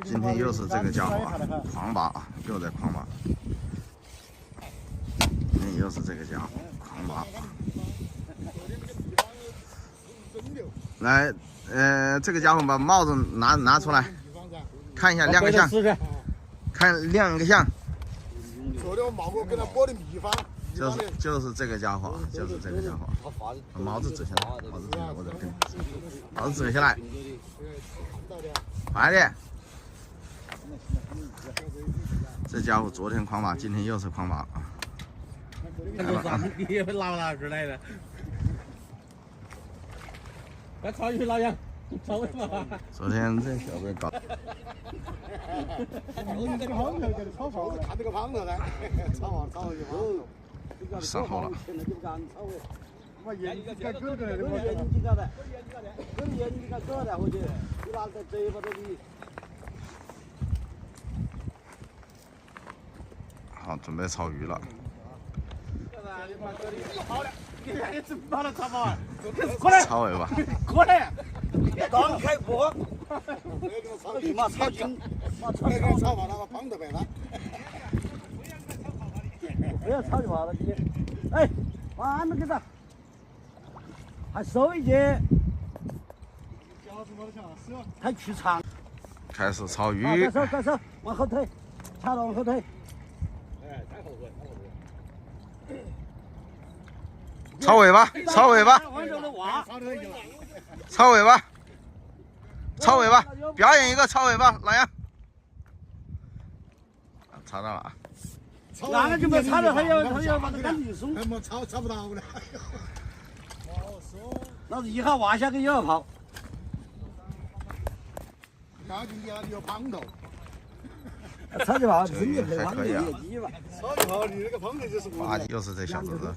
今天又是这个家伙，狂拔，又在狂拔。今天又是这个家伙，狂拔。来，这个家伙把帽子拿出来，看一下，亮个相，看亮个相。昨天我冒过跟他播的秘方。 就是这个家伙，就是这个家伙，把帽子折下来，帽子折下来，我再跟，帽子折下来，快点！这家伙昨天狂拔，今天又是狂拔。你拿不拿出来的？快超去老杨，超尾巴！昨天这小鬼搞。看这个胖头呢，炒一胖。 上好了。好，准备炒鱼了。炒尾巴。过来！刚开锅。立马炒筋，那个炒把那个胖头白了。 不要炒就完了，今天，哎，完了给他，还收一节，还去长。开始炒鱼。改手，往后推，插到往后推。哎，再后退，炒尾巴，炒尾巴，炒尾巴，炒尾巴，表演一个炒尾巴，老杨。炒到了啊。 那个就没炒了，他要把它赶紧松。那么炒不到了。老子一下挖下去又要跑。那就你有胖头。炒就好，这个鱼还可以啊。炒就好，你那个胖头就是。又是这小子子。